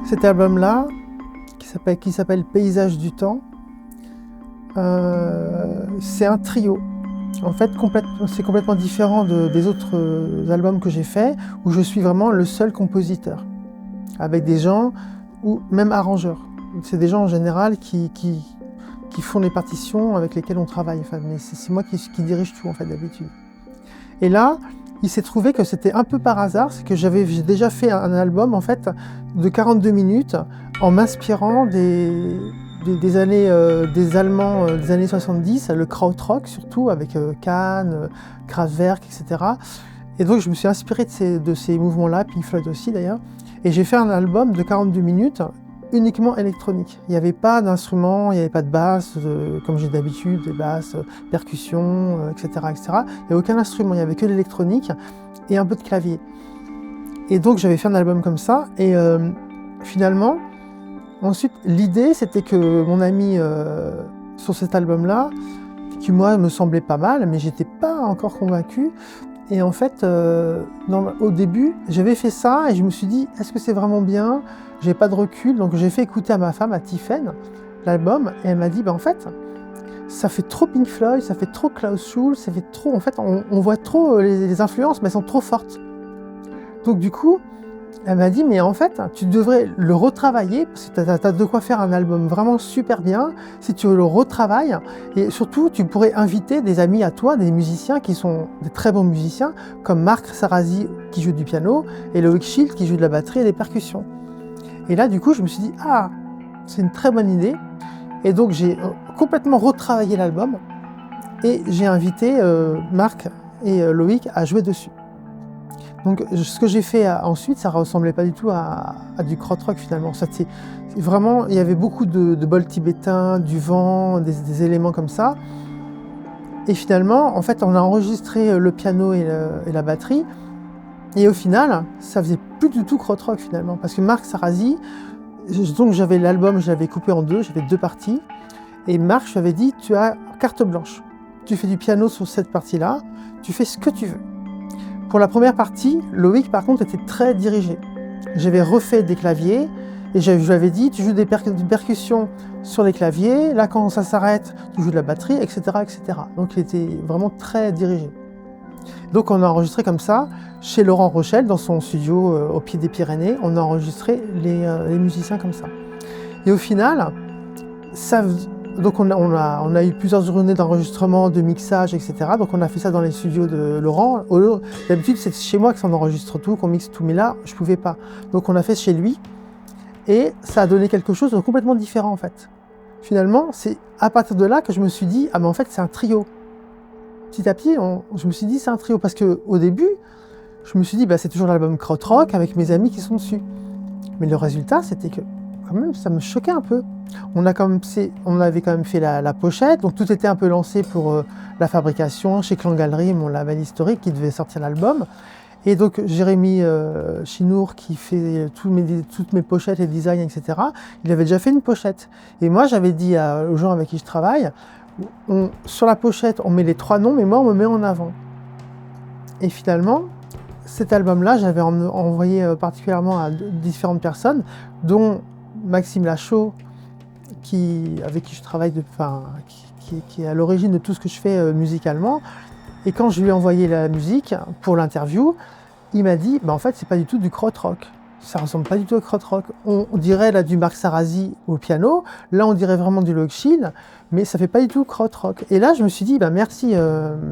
Cet album-là, qui s'appelle Paysage du temps, c'est un trio. En fait, c'est complètement différent des autres albums que j'ai faits, où je suis vraiment le seul compositeur, avec des gens, ou même arrangeurs. C'est des gens en général qui font les partitions avec lesquels on travaille. Enfin, mais c'est moi qui dirige tout en fait d'habitude. Et là, il s'est trouvé que c'était un peu par hasard, c'est que j'ai déjà fait un album en fait de 42 minutes en m'inspirant des Allemands des années 70, le Krautrock surtout, avec Kahn, Kraftwerk, etc. Et donc je me suis inspiré de ces mouvements-là, Pink Floyd aussi d'ailleurs, et j'ai fait un album de 42 minutes uniquement électronique. Il n'y avait pas d'instruments, il n'y avait pas de basse, comme j'ai d'habitude, des basses, percussions, etc., etc. Il n'y avait aucun instrument, il n'y avait que l'électronique et un peu de clavier. Et donc j'avais fait un album comme ça, et finalement, ensuite, l'idée, c'était que mon ami, sur cet album-là, qui moi me semblait pas mal, mais j'étais pas encore convaincu. Et en fait, au début, j'avais fait ça et je me suis dit, est-ce que c'est vraiment bien? J'ai pas de recul, donc j'ai fait écouter à ma femme, à Tiffen, l'album, et elle m'a dit, en fait, ça fait trop Pink Floyd, ça fait trop Klaus Schulze, ça fait trop, en fait, on voit trop les influences, mais elles sont trop fortes. Donc du coup, elle m'a dit, mais en fait, tu devrais le retravailler, parce que tu as de quoi faire un album vraiment super bien, si tu le retravailles. Et surtout, tu pourrais inviter des amis à toi, des musiciens qui sont des très bons musiciens, comme Marc Sarasi qui joue du piano, et Loïc Schild qui joue de la batterie et des percussions. Et là, du coup, je me suis dit, ah, c'est une très bonne idée. Et donc, j'ai complètement retravaillé l'album, et j'ai invité Marc et Loïc à jouer dessus. Donc ce que j'ai fait ensuite, ça ressemblait pas du tout à du krautrock finalement. Vraiment, il y avait beaucoup de bols tibétains, du vent, des éléments comme ça. Et finalement, en fait, on a enregistré le piano et la batterie. Et au final, ça faisait plus du tout krautrock finalement. Parce que Marc Sarasi, donc j'avais l'album, je l'avais coupé en deux, j'avais deux parties. Et Marc, je lui avais dit, tu as carte blanche. Tu fais du piano sur cette partie-là, tu fais ce que tu veux. Pour la première partie, Loïc, par contre, était très dirigé. J'avais refait des claviers et je lui avais dit, tu joues des percussions sur les claviers, là, quand ça s'arrête, tu joues de la batterie, etc., etc. Donc, il était vraiment très dirigé. Donc, on a enregistré comme ça, chez Laurent Rochelle, dans son studio au pied des Pyrénées, on a enregistré les musiciens comme ça. Et au final, donc on a eu plusieurs journées d'enregistrement, de mixage, etc. Donc on a fait ça dans les studios de Laurent. D'habitude, c'est chez moi que ça enregistre tout, qu'on mixe tout, mais là, je ne pouvais pas. Donc on a fait chez lui, et ça a donné quelque chose de complètement différent en fait. Finalement, c'est à partir de là que je me suis dit, ah mais en fait c'est un trio. Petit à petit, je me suis dit c'est un trio, parce qu'au début, je me suis dit, bah, c'est toujours l'album krautrock avec mes amis qui sont dessus. Mais le résultat, c'était que quand même, ça me choquait un peu. On avait quand même fait la pochette, donc tout était un peu lancé pour la fabrication chez Clan Galerie, mon label historique qui devait sortir l'album. Et donc Jérémy Chinour, qui fait toutes mes pochettes et designs, etc., il avait déjà fait une pochette. Et moi, j'avais dit aux gens avec qui je travaille, sur la pochette, on met les 3 noms, mais moi, on me met en avant. Et finalement, cet album-là, j'avais envoyé particulièrement à différentes personnes, dont Maxime Lachaud, avec qui je travaille, qui est à l'origine de tout ce que je fais musicalement. Et quand je lui ai envoyé la musique pour l'interview, il m'a dit, bah, en fait, c'est pas du tout du krautrock. Ça ressemble pas du tout au krautrock. On dirait là du Marc Sarasi au piano, là on dirait vraiment du Loïc Schild, mais ça fait pas du tout krautrock. Et là, je me suis dit, bah, merci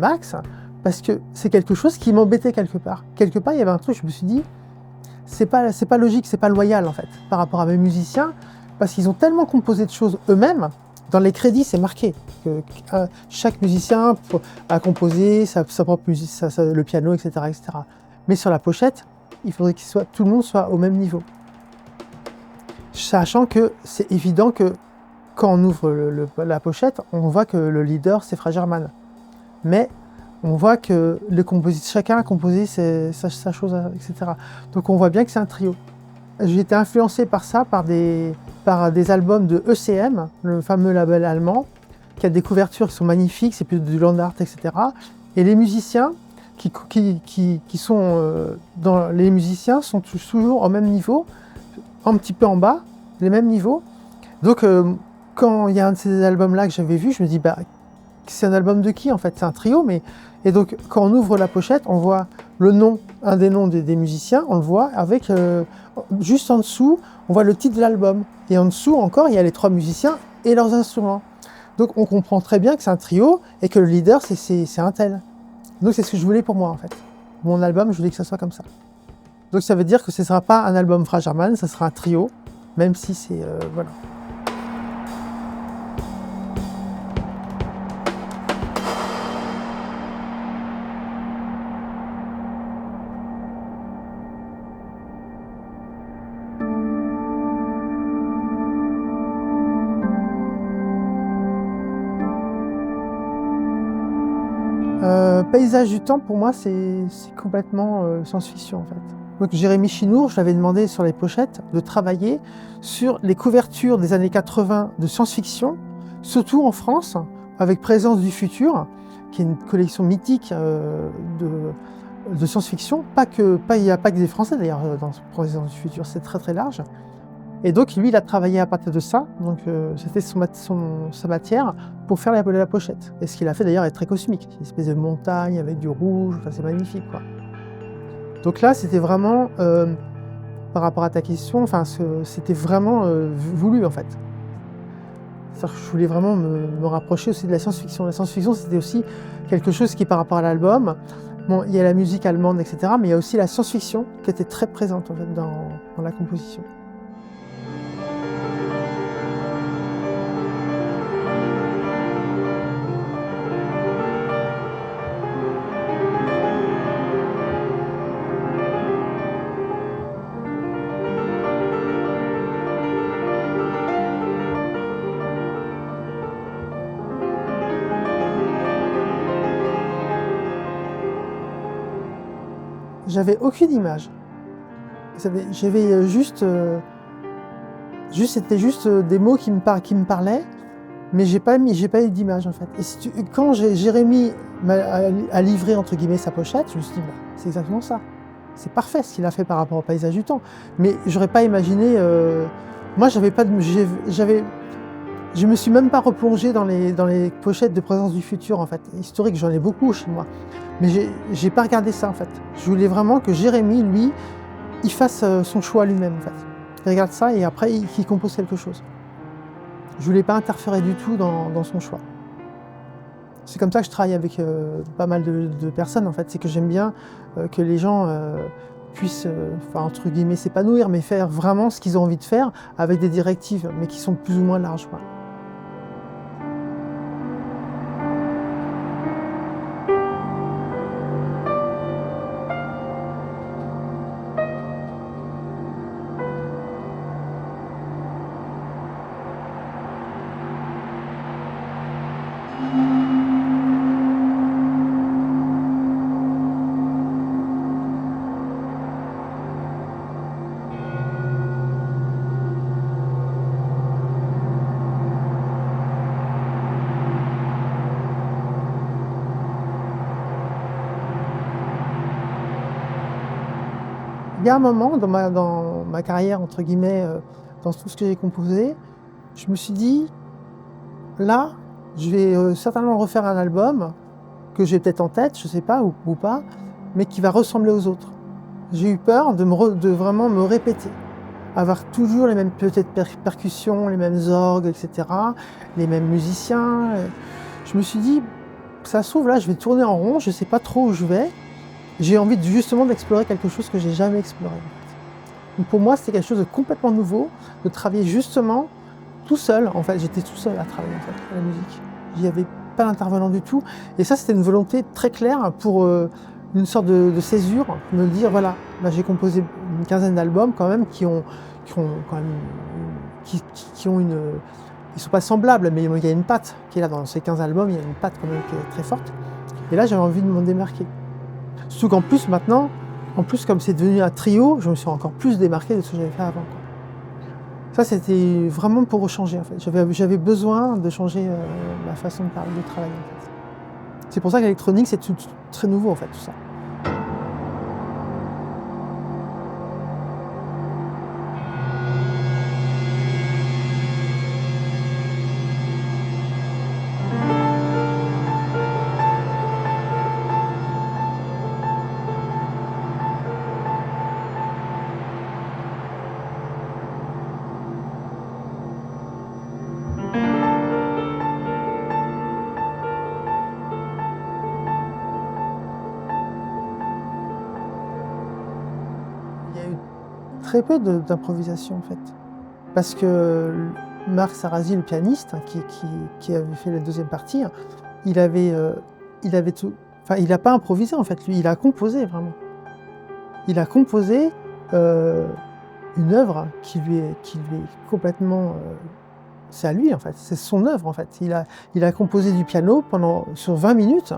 Max, parce que c'est quelque chose qui m'embêtait quelque part. Quelque part, il y avait un truc, je me suis dit, c'est pas logique, c'est pas loyal en fait, par rapport à mes musiciens, parce qu'ils ont tellement composé de choses eux-mêmes. Dans les crédits, c'est marqué que chaque musicien a composé sa propre musique, le piano, etc., etc. Mais sur la pochette, il faudrait que tout le monde soit au même niveau. Sachant que c'est évident que quand on ouvre la pochette, on voit que le leader, c'est Fra German. Mais on voit que chacun a composé sa chose, etc. Donc on voit bien que c'est un trio. J'ai été influencé par ça, par des albums de ECM, le fameux label allemand, qui a des couvertures qui sont magnifiques, c'est plus du land art, etc. Et les musiciens les musiciens sont toujours au même niveau, un petit peu en bas, les mêmes niveaux. Donc quand il y a un de ces albums-là que j'avais vu, je me dis bah c'est un album de qui en fait? C'est un trio, mais et donc quand on ouvre la pochette, on voit le nom, un des noms des musiciens, on le voit avec juste en dessous, on voit le titre de l'album. Et en dessous encore, il y a les 3 musiciens et leurs instruments. Donc on comprend très bien que c'est un trio et que le leader c'est un tel. Donc c'est ce que je voulais pour moi en fait. Mon album, je voulais que ça soit comme ça. Donc ça veut dire que ce ne sera pas un album Fra Germane, ça sera un trio, même si c'est voilà. Paysage du temps, pour moi, c'est complètement science-fiction en fait. Donc Jérémy Chinour, je l'avais demandé sur les pochettes de travailler sur les couvertures des années 80 de science-fiction, surtout en France, avec Présence du futur, qui est une collection mythique de science-fiction. Il n'y a pas que des Français d'ailleurs dans Présence du futur, c'est très très large. Et donc lui, il a travaillé à partir de ça, donc c'était sa matière pour faire la pochette. Et ce qu'il a fait d'ailleurs est très cosmique, une espèce de montagne avec du rouge, enfin, c'est magnifique quoi. Donc là, c'était vraiment, par rapport à ta question, enfin, c'était vraiment voulu en fait. C'est-à-dire que je voulais vraiment me rapprocher aussi de la science-fiction. La science-fiction, c'était aussi quelque chose qui, par rapport à l'album, bon, il y a la musique allemande, etc., mais il y a aussi la science-fiction qui était très présente en fait dans la composition. J'avais aucune image. J'avais c'était juste des mots qui me parlaient, mais j'ai pas eu d'image en fait. Et quand Jérémy a livré entre guillemets sa pochette, je me suis dit bah, c'est exactement ça. C'est parfait ce qu'il a fait par rapport au paysage du temps. Mais j'aurais pas imaginé. Moi, j'avais pas de, je me suis même pas replongé dans les pochettes de Présence du futur en fait. Historique, j'en ai beaucoup chez moi. Mais j'ai pas regardé ça en fait. Je voulais vraiment que Jérémy, lui, il fasse son choix lui-même en fait. Il regarde ça et après il compose quelque chose. Je voulais pas interférer du tout dans son choix. C'est comme ça que je travaille avec pas mal de personnes en fait. C'est que j'aime bien que les gens puissent, enfin, entre guillemets, s'épanouir, mais faire vraiment ce qu'ils ont envie de faire avec des directives, mais qui sont plus ou moins larges, quoi. Il y a un moment dans ma carrière, entre guillemets, dans tout ce que j'ai composé, je me suis dit, là, je vais certainement refaire un album que j'ai peut-être en tête, je sais pas, ou pas, mais qui va ressembler aux autres. J'ai eu peur de vraiment me répéter, avoir toujours les mêmes peut-être percussions, les mêmes orgues, etc., les mêmes musiciens. Je me suis dit, ça se trouve, là, je vais tourner en rond, je sais pas trop où je vais. J'ai envie justement d'explorer quelque chose que j'ai jamais exploré. En fait. Donc pour moi, c'était quelque chose de complètement nouveau, de travailler justement tout seul. En fait, j'étais tout seul à travailler en fait, à la musique. Il n'y avait pas d'intervenant du tout. Et ça, c'était une volonté très claire pour une sorte de césure, me dire voilà, là, j'ai composé une quinzaine d'albums quand même qui ont quand même une. Ils sont pas semblables, mais il y a une patte qui est là dans ces 15 albums. Il y a une patte quand même qui est très forte. Et là, j'avais envie de m'en démarquer. Surtout qu'en plus maintenant, comme c'est devenu un trio, je me suis encore plus démarqué de ce que j'avais fait avant, quoi. Ça, c'était vraiment pour changer en fait. J'avais besoin de changer ma façon de travailler en fait. C'est pour ça qu'électronique, c'est très nouveau en fait tout ça. très peu d'improvisation en fait. Parce que Marc Sarasi, le pianiste, qui avait fait la deuxième partie, il avait tout. Enfin, il n'a pas improvisé en fait, lui, il a composé vraiment. Il a composé une œuvre qui lui est complètement. C'est à lui en fait, c'est son œuvre en fait. Il a composé du piano sur 20 minutes,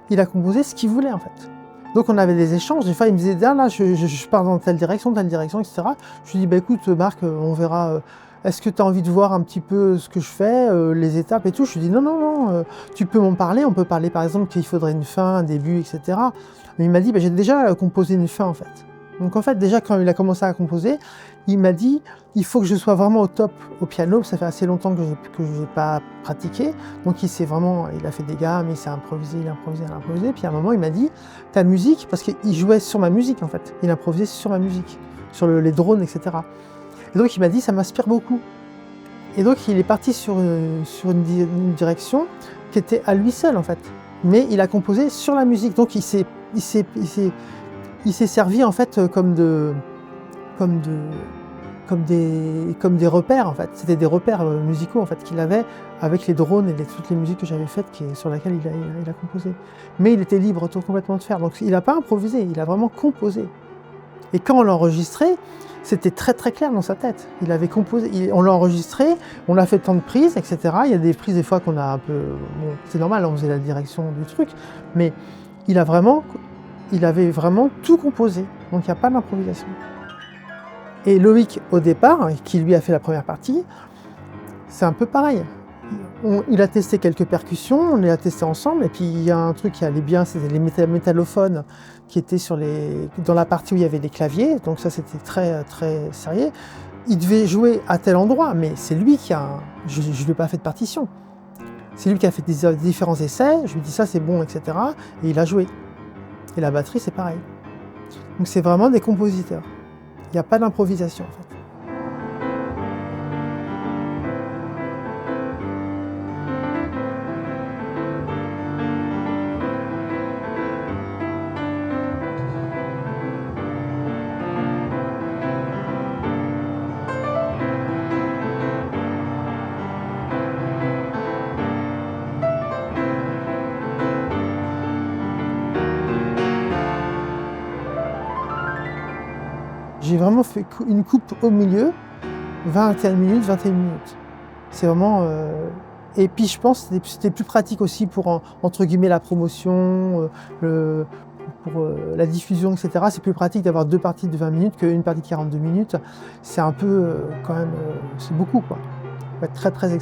il a composé ce qu'il voulait en fait. Donc on avait des échanges, des fois il me disait ah, là je pars dans telle direction, etc. Je lui dis bah écoute Marc, on verra, est-ce que tu as envie de voir un petit peu ce que je fais, les étapes et tout. Je lui dis non, tu peux m'en parler, on peut parler par exemple qu'il faudrait une fin, un début, etc. Mais il m'a dit bah, j'ai déjà composé une fin en fait. Donc en fait déjà quand il a commencé à composer, il m'a dit il faut que je sois vraiment au top au piano, ça fait assez longtemps que je n'ai pas pratiqué, donc il a fait des gammes, il s'est improvisé, puis à un moment il m'a dit ta musique, parce qu'il jouait sur ma musique en fait, il improvisait sur ma musique, sur les drones, etc. Et donc il m'a dit ça m'inspire beaucoup. Et donc il est parti sur une direction qui était à lui seul en fait, mais il a composé sur la musique, donc il s'est servi en fait comme des repères en fait. C'était des repères musicaux en fait qu'il avait avec les drones et toutes les musiques que j'avais faites sur lesquelles il a composé. Mais il était libre complètement de faire. Donc il n'a pas improvisé, il a vraiment composé. Et quand on l'a enregistré, c'était très très clair dans sa tête. Il avait composé, on l'a enregistré, on a fait tant de prises, etc. Il y a des prises des fois qu'on a un peu, bon, c'est normal, on faisait la direction du truc, mais il avait vraiment tout composé. Donc il n'y a pas d'improvisation. Et Loïc, au départ, qui lui a fait la première partie, c'est un peu pareil. Il a testé quelques percussions, on les a testés ensemble, et puis il y a un truc qui allait bien, c'était les métallophones qui étaient dans la partie où il y avait les claviers, donc ça c'était très, très sérieux. Il devait jouer à tel endroit, mais c'est lui je ne lui ai pas fait de partition. C'est lui qui a fait des différents essais, je lui ai dit ça c'est bon, etc. Et il a joué. Et la batterie c'est pareil. Donc c'est vraiment des compositeurs. Il n'y a pas d'improvisation en fait. J'ai vraiment fait une coupe au milieu, 21 minutes. C'est vraiment... Et puis je pense que c'était plus pratique aussi pour, entre guillemets, la promotion, pour la diffusion, etc. C'est plus pratique d'avoir 2 parties de 20 minutes qu'une partie de 42 minutes. C'est un peu, quand même, c'est beaucoup, quoi. Faut être très, très...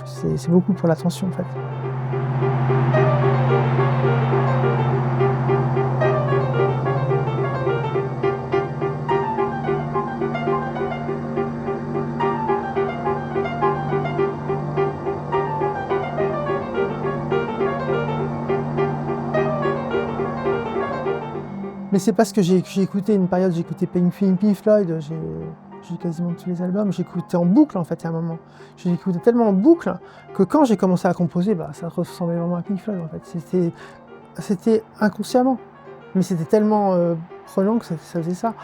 C'est beaucoup pour l'attention, en fait. Mais c'est parce que j'ai écouté une période, j'ai écouté Pink Floyd, j'ai quasiment tous les albums, j'écoutais en boucle en fait à un moment. J'ai écouté tellement en boucle que quand j'ai commencé à composer, ça ressemblait vraiment à Pink Floyd en fait. C'était inconsciemment, mais c'était tellement prenant que ça faisait ça.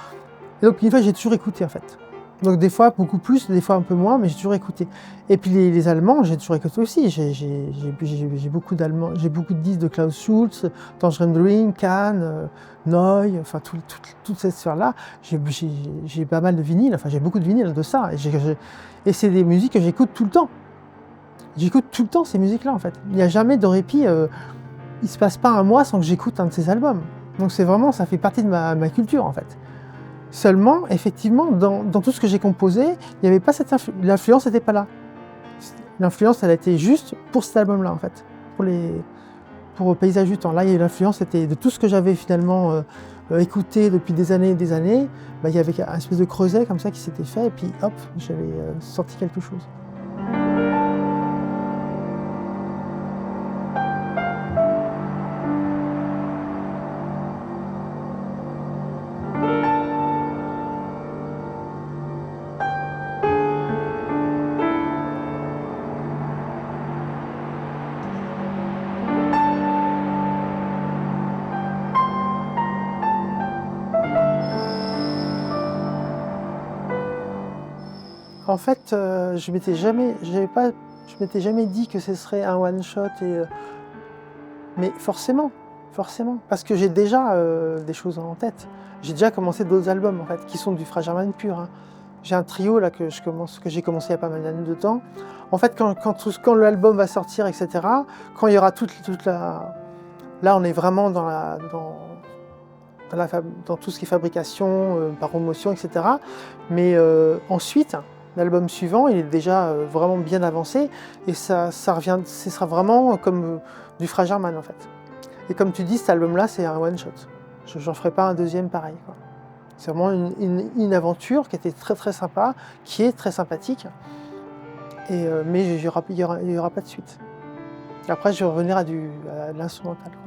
Et donc Pink Floyd j'ai toujours écouté en fait. Donc des fois beaucoup plus, des fois un peu moins, mais j'ai toujours écouté. Et puis les Allemands, j'ai toujours écouté aussi. J'ai beaucoup d'Allemands, j'ai beaucoup de disques de Klaus Schulze, Tangerine Dream, Can, Neu, enfin toute cette sphère-là. J'ai pas mal de vinyles, enfin j'ai beaucoup de vinyles de ça. Et c'est des musiques que j'écoute tout le temps. J'écoute tout le temps ces musiques-là en fait. Il n'y a jamais de répit, il se passe pas un mois sans que j'écoute un de ces albums. Donc c'est vraiment, ça fait partie de ma culture en fait. Seulement, effectivement, dans tout ce que j'ai composé, il n'y avait pas l'influence n'était pas là. L'influence, elle a été juste pour cet album-là, en fait, pour Paysage du Temps. Là, l'influence était de tout ce que j'avais finalement écouté depuis des années et des années. Il y avait un espèce de creuset comme ça qui s'était fait, et puis hop, j'avais sorti quelque chose. En fait, je m'étais jamais dit que ce serait un one shot mais forcément, parce que j'ai déjà, des choses en tête. J'ai déjà commencé d'autres albums en fait, qui sont du Fra Germain pur, hein. J'ai un trio là que j'ai commencé il y a pas mal d'années de temps. En fait, quand l'album va sortir et cetera, quand il y aura toute la là, on est vraiment dans tout ce qui est fabrication, promotion et cetera. Mais ensuite, l'album suivant, il est déjà, vraiment bien avancé et ce sera vraiment comme, du Fra Germain en fait. Et comme tu dis, cet album-là, c'est un one shot. J'en ferai pas un deuxième pareil, quoi. C'est vraiment une aventure qui était très très sympa, qui est très sympathique, mais il y aura pas de suite. Après, je vais revenir à de l'instrumental, quoi.